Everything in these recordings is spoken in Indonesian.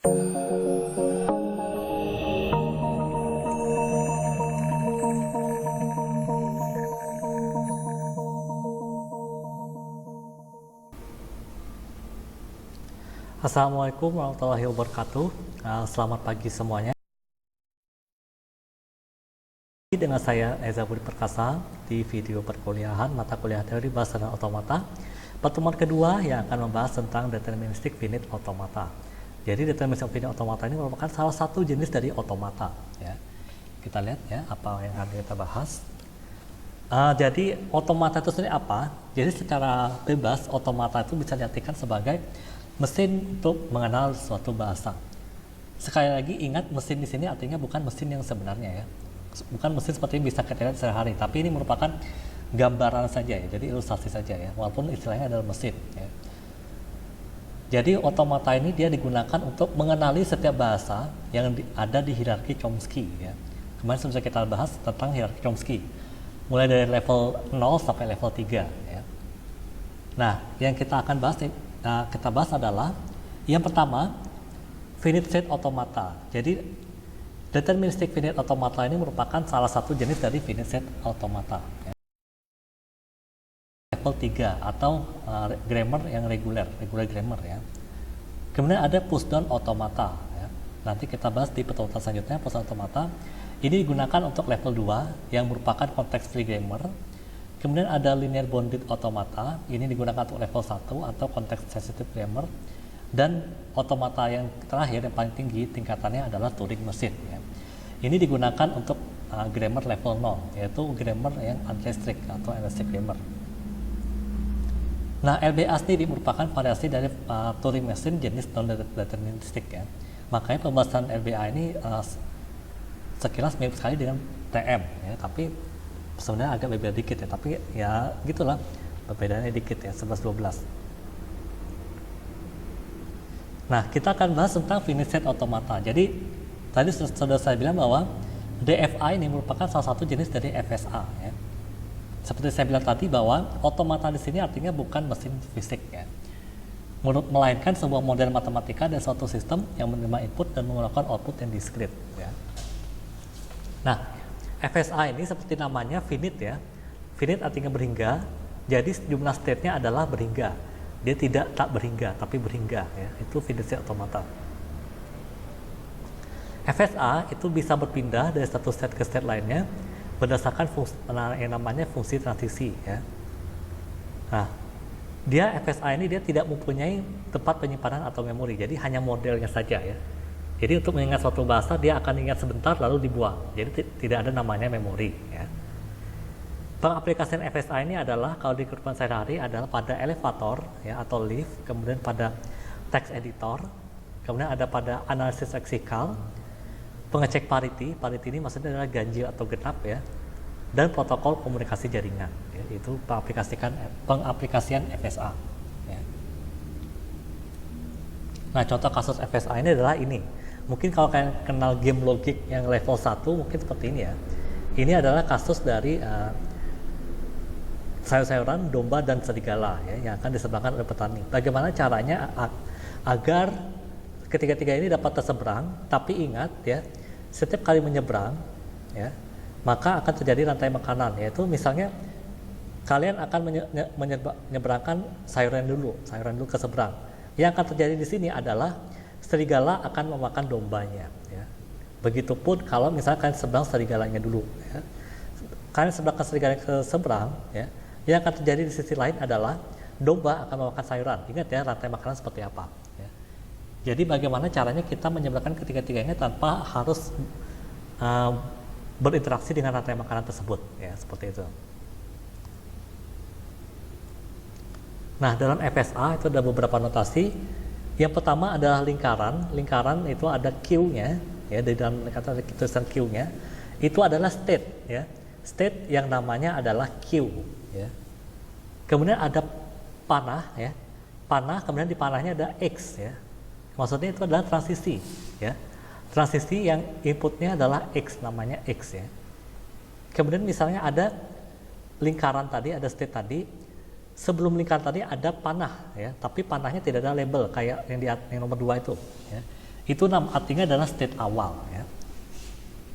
Assalamualaikum warahmatullahi wabarakatuh. Selamat pagi semuanya. Dengan saya Eza Budi Perkasa di video perkuliahan mata kuliah teori bahasa dan otomata. Pertemuan kedua yang akan membahas tentang deterministic finite automata. Jadi deterministic finite automata ini merupakan salah satu jenis dari automata. Ya. Kita lihat ya apa yang akan kita bahas. Jadi automata itu sendiri apa? Jadi secara bebas automata itu bisa diartikan sebagai mesin untuk mengenal suatu bahasa. Sekali lagi ingat, mesin di sini artinya bukan mesin yang sebenarnya ya, bukan mesin seperti yang bisa kita lihat sehari-hari, tapi ini merupakan gambaran saja ya, jadi ilustrasi saja ya, walaupun istilahnya adalah mesin ya. Jadi automata ini dia digunakan untuk mengenali setiap bahasa yang ada di hierarki Chomsky ya. Kemarin sudah kita bahas tentang hierarki Chomsky, mulai dari level 0 sampai level 3 ya. Nah, yang kita akan bahas adalah yang pertama, finite set automata. Jadi deterministic finite automata ini merupakan salah satu jenis dari finite set automata ya. Level 3 atau grammar yang regular grammar ya. Kemudian ada pushdown automata ya. Nanti kita bahas di pertemuan selanjutnya. Pushdown automata ini digunakan untuk level 2 yang merupakan context free grammar. Kemudian ada linear bounded automata, ini digunakan untuk level 1 atau context sensitive grammar. Dan automata yang terakhir yang paling tinggi tingkatannya adalah Turing machine ya. Ini digunakan untuk grammar level 0, yaitu grammar yang unrestricted atau elastic grammar. Nah, LBA sendiri merupakan variasi dari Turing machine jenis non-deterministic ya. Makanya pembahasan LBA ini sekilas mirip sekali dengan TM ya, tapi sebenarnya agak berbeda dikit ya, tapi ya gitulah, perbedaannya dikit ya, 11-12. Nah, kita akan bahas tentang finite set automata. Jadi tadi sudah saya bilang bahwa DFA ini merupakan salah satu jenis dari FSA ya. Seperti saya bilang tadi bahwa automata di sini artinya bukan mesin fisik ya, melainkan sebuah model matematika dan suatu sistem yang menerima input dan mengeluarkan output yang diskrit ya. Nah, FSA ini seperti namanya finite ya. Finite artinya berhingga. Jadi jumlah state-nya adalah berhingga. Dia tidak tak berhingga, tapi berhingga ya. Itu finite set automata. FSA itu bisa berpindah dari satu state ke state lainnya berdasarkan yang namanya fungsi transisi ya. Nah, FSA ini dia tidak mempunyai tempat penyimpanan atau memori. Jadi hanya modelnya saja ya. Jadi untuk mengingat suatu bahasa dia akan ingat sebentar lalu dibuang. Jadi tidak ada namanya memori ya. Pengaplikasian FSA ini adalah kalau di kehidupan sehari-hari adalah pada elevator ya atau lift, kemudian pada text editor, kemudian ada pada analisis leksikal, pengecek parity ini maksudnya adalah ganjil atau genap ya, dan protokol komunikasi jaringan ya, itu pengaplikasian FSA ya. Nah, contoh kasus FSA ini adalah ini. Mungkin kalau kalian kenal game logik yang level 1 mungkin seperti ini ya. Ini adalah kasus dari sayur-sayuran, domba, dan serigala ya, yang akan diseberangkan oleh petani. Bagaimana caranya agar ketiga-tiga ini dapat terseberang, tapi ingat ya, setiap kali menyeberang ya, maka akan terjadi rantai makanan, yaitu misalnya kalian akan menyeberangkan sayuran dulu ke seberang. Yang akan terjadi di sini adalah serigala akan memakan dombanya ya. Begitupun kalau misalnya kalian seberang serigalanya dulu ya. Kalian seberangkan serigala ke seberang ya, yang akan terjadi di sisi lain adalah domba akan memakan sayuran. Ingat ya, rantai makanan seperti apa ya. Jadi bagaimana caranya kita menyeberangkan ketiga-tiganya tanpa harus berinteraksi dengan rantai makanan tersebut ya, seperti itu. Nah, dalam FSA itu ada beberapa notasi. Yang pertama adalah lingkaran. Lingkaran itu ada Q-nya ya, di dalam kata tulisan Q-nya itu adalah state ya. State yang namanya adalah Q ya. Kemudian ada panah ya. Panah, kemudian di panahnya ada X ya. Maksudnya itu adalah transisi ya. Transisi yang inputnya adalah X, namanya X ya. Kemudian misalnya ada lingkaran tadi, ada state tadi. Sebelum lingkaran tadi ada panah ya, tapi panahnya tidak ada label kayak yang nomor 2 itu ya. Itu artinya adalah state awal ya.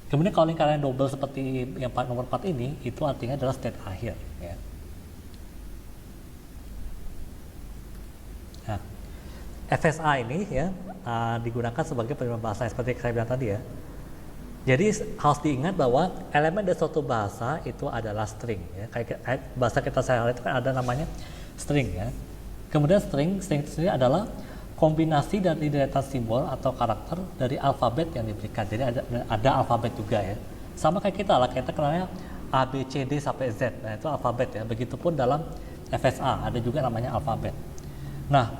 Kemudian kalau lingkaran double seperti yang nomor 4 ini, itu artinya adalah state akhir ya. Nah, FSA ini ya digunakan sebagai penerimaan bahasa seperti yang saya bilang tadi ya. Jadi harus diingat bahwa elemen dari suatu bahasa itu adalah string ya. Kayak bahasa kita sehari-hari itu kan ada namanya string ya. Kemudian string itu adalah kombinasi dari deretan simbol atau karakter dari alfabet yang diberikan. Jadi ada alfabet juga ya. Sama kayak kita kenalnya A, B, C, D sampai Z. Nah, itu alfabet ya. Begitupun dalam FSA ada juga namanya alfabet. Nah,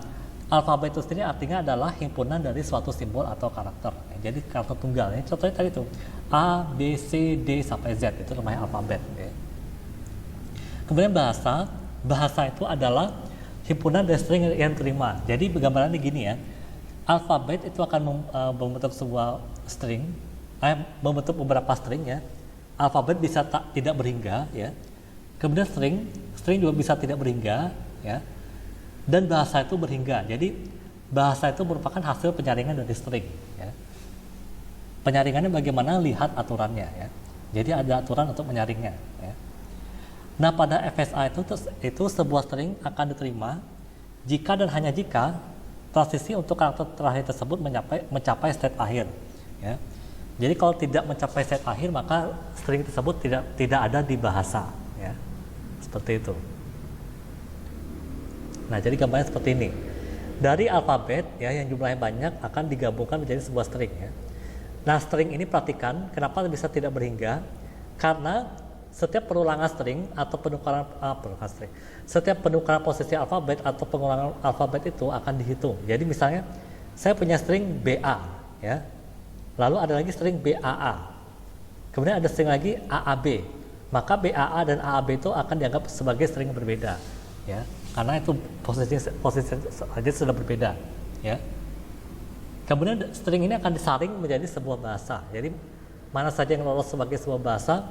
alfabet itu sendiri artinya adalah himpunan dari suatu simbol atau karakter. Jadi karakter tunggal. Ini contohnya tadi itu A, B, C, D sampai Z itu namanya alfabet. Ya. Kemudian bahasa itu adalah himpunan dari string yang terima. Jadi gambarannya gini ya, alfabet itu akan membentuk sebuah string, membentuk beberapa string ya. Alfabet bisa tidak berhingga ya. Kemudian string juga bisa tidak berhingga ya. Dan bahasa itu berhingga. Jadi bahasa itu merupakan hasil penyaringan dari string ya. Penyaringannya bagaimana? Lihat aturannya ya. Jadi ada aturan untuk menyaringnya ya. Nah, pada FSA itu sebuah string akan diterima jika dan hanya jika transisi untuk karakter terakhir tersebut mencapai state akhir. Ya. Jadi kalau tidak mencapai state akhir, maka string tersebut tidak ada di bahasa. Ya. Seperti itu. Nah, jadi gambarnya seperti ini. Dari alfabet ya yang jumlahnya banyak akan digabungkan menjadi sebuah string. Ya. Nah, string ini perhatikan kenapa bisa tidak berhingga, karena setiap penurunan string atau setiap penukaran posisi alfabet atau pengulangan alfabet itu akan dihitung. Jadi misalnya saya punya string BA ya. Lalu ada lagi string BAA. Kemudian ada string lagi AAB. Maka BAA dan AAB itu akan dianggap sebagai string yang berbeda ya. Karena itu posisi saja sudah berbeda ya. Kemudian string ini akan disaring menjadi sebuah bahasa. Jadi mana saja yang lolos sebagai sebuah bahasa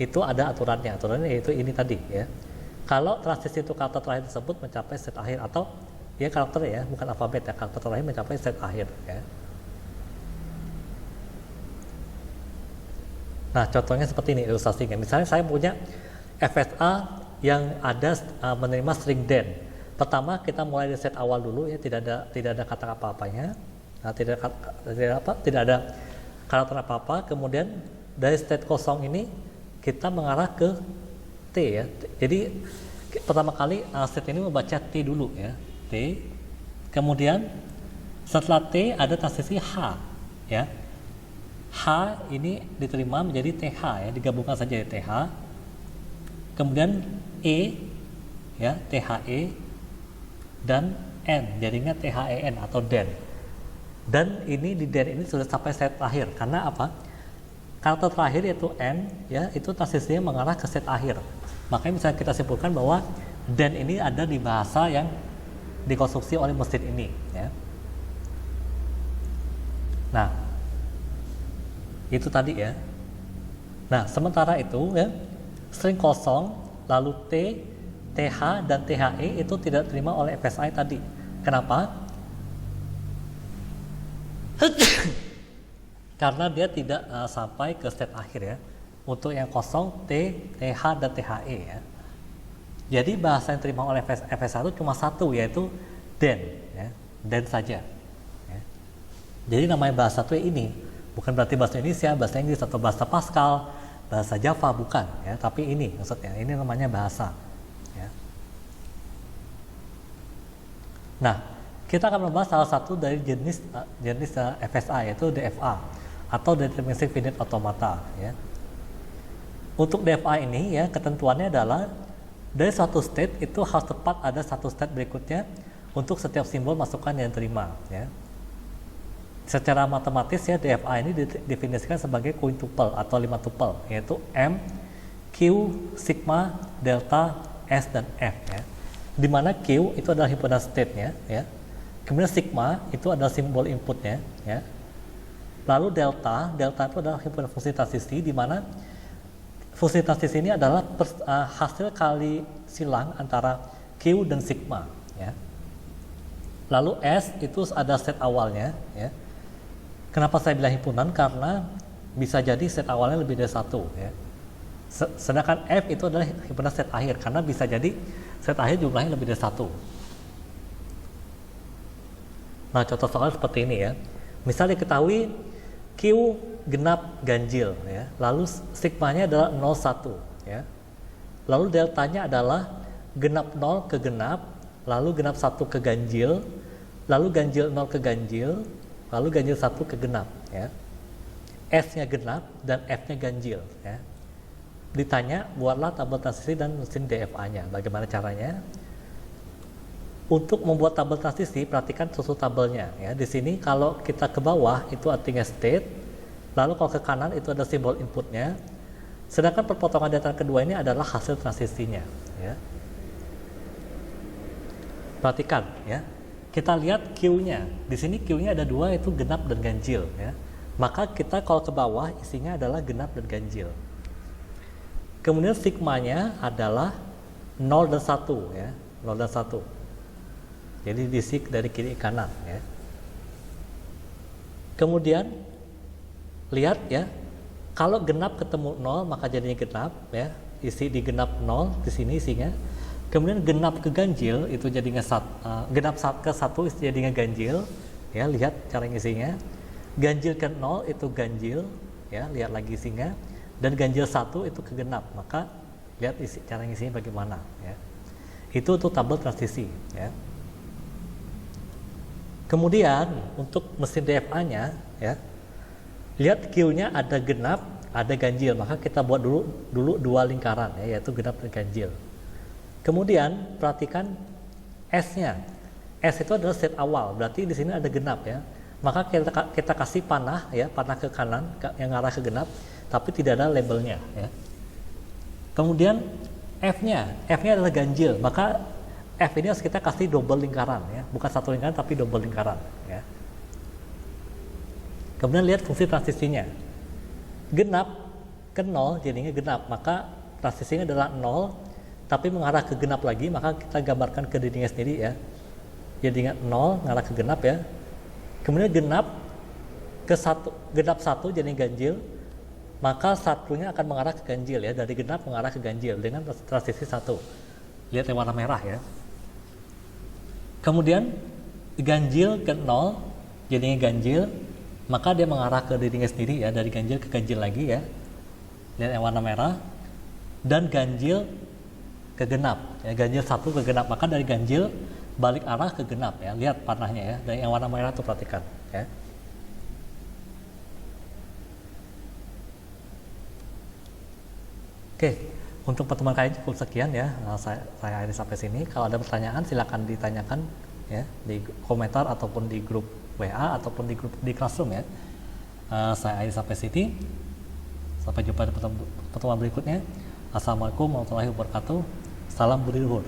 itu ada aturannya yaitu ini tadi ya. Kalau transisi itu karakter terakhir tersebut mencapai state akhir atau ya karakter ya, bukan alfabet ya, karakter terakhir mencapai state akhir ya. Nah, contohnya seperti ini ilustrasinya. Misalnya saya punya FSA yang ada menerima string den. Pertama kita mulai dari set awal dulu ya, tidak ada kata apa-apanya. Nah, tidak ada karakter apa-apa. Kemudian dari state kosong ini kita mengarah ke T ya. Jadi pertama kali set ini membaca T dulu ya, T. Kemudian setelah T ada transisi H ya. H ini diterima menjadi TH ya, digabungkan saja ya TH. Kemudian E ya, THE dan N, jadinya THEN atau DEN. Dan ini di DEN ini sudah sampai set akhir karena apa? Karakter terakhir yaitu N ya, itu transisinya mengarah ke set akhir. Makanya bisa kita simpulkan bahwa DEN ini ada di bahasa yang dikonstruksi oleh mesin ini ya. Nah, itu tadi ya. Nah, sementara itu ya, string kosong lalu T, TH dan THE itu tidak diterima oleh FSI tadi. Kenapa? Karena dia tidak sampai ke state akhir ya. Untuk yang kosong T, TH dan THE ya. Jadi bahasa yang diterima oleh FSA itu cuma satu, yaitu DEN ya. DEN saja ya. Jadi namanya bahasa itu ini bukan berarti bahasa Indonesia, bahasa Inggris atau bahasa Pascal, bahasa Java, bukan ya, tapi ini maksudnya, ini namanya bahasa ya. Nah, kita akan membahas salah satu dari jenis FSA yaitu DFA atau Deterministic Finite Automata ya. Untuk DFA ini ya, ketentuannya adalah dari suatu state itu harus tepat ada satu state berikutnya untuk setiap simbol masukan yang diterima ya. Secara matematis ya, DFA ini didefinisikan sebagai quintuple atau 5 tuple, yaitu M, Q, sigma, delta, S dan F ya. Di mana Q itu adalah himpunan state-nya ya. Kemudian sigma itu adalah simbol inputnya ya. Lalu delta itu adalah himpunan fungsi transisi, di mana fungsi transisi ini adalah hasil kali silang antara Q dan sigma ya. Lalu S itu ada state awalnya ya. Kenapa saya bilang himpunan? Karena bisa jadi set awalnya lebih dari satu ya. Sedangkan F itu adalah himpunan set akhir, karena bisa jadi set akhir jumlahnya lebih dari satu. Nah, contoh soal seperti ini ya. Misal diketahui Q genap ganjil ya. Lalu sigmanya adalah 01 ya. Lalu deltanya adalah genap 0 ke genap, lalu genap 1 ke ganjil, lalu ganjil 0 ke ganjil, lalu ganjil 1 ke genap ya. S-nya genap dan F-nya ganjil ya. Ditanya buatlah tabel transisi dan mesin DFA-nya. Bagaimana caranya? Untuk membuat tabel transisi, perhatikan susun tabelnya ya. Di sini kalau kita ke bawah itu artinya state, lalu kalau ke kanan itu ada simbol inputnya. Sedangkan perpotongan data kedua ini adalah hasil transisinya ya. Perhatikan ya. Kita lihat Q-nya. Di sini Q-nya ada dua, itu genap dan ganjil ya. Maka kita kalau ke bawah isinya adalah genap dan ganjil. Kemudian sigmanya adalah 0 dan 1 ya, 0 dan 1. Jadi diisi dari kiri ke kanan ya. Kemudian lihat ya, kalau genap ketemu 0 maka jadinya genap ya, isi di genap 0 di sini isinya. Kemudian genap ke ganjil itu jadinya genap ke 1 jadinya ganjil ya, lihat cara ngisinya. Ganjil ke 0 itu ganjil ya, lihat lagi isinya. Dan ganjil 1 itu ke genap, maka lihat cara ngisinya bagaimana ya. Itu untuk tabel transisi ya. Kemudian untuk mesin DFA-nya ya, lihat Q-nya ada genap, ada ganjil, maka kita buat dulu dua lingkaran ya, yaitu genap dan ganjil. Kemudian perhatikan S-nya. S itu adalah set awal, berarti di sini ada genap ya. Maka kita kasih panah ya, panah ke kanan yang arah ke genap, tapi tidak ada labelnya ya. Kemudian F-nya adalah ganjil, maka F ini harus kita kasih double lingkaran ya, bukan satu lingkaran tapi double lingkaran ya. Kemudian lihat fungsi transisinya. Genap ke 0 jadinya genap, maka transisinya adalah 0 tapi mengarah ke genap lagi, maka kita gambarkan ke dindingnya sendiri ya. Jadinya 0 mengarah ke genap ya. Kemudian genap ke 1, genap 1 jadi ganjil, maka satunya akan mengarah ke ganjil ya, dari genap mengarah ke ganjil dengan transisi 1. Lihat yang warna merah ya. Kemudian ganjil ke 0 jadinya ganjil, maka dia mengarah ke dirinya sendiri ya, dari ganjil ke ganjil lagi ya. Lihat yang warna merah. Dan ganjil ke genap ya, ganjil 1 ke genap, maka dari ganjil balik arah ke genap ya. Lihat panahnya ya, dari yang warna merah tuh perhatikan ya. Oke, untuk pertemuan kali ini cukup sekian ya. Saya akhiri sampai sini. Kalau ada pertanyaan silakan ditanyakan ya di komentar ataupun di grup WA ataupun di grup di Classroom ya. Saya akhiri sampai sini. Sampai jumpa di pertemuan berikutnya. Assalamualaikum warahmatullahi wabarakatuh. Salam budi luhur.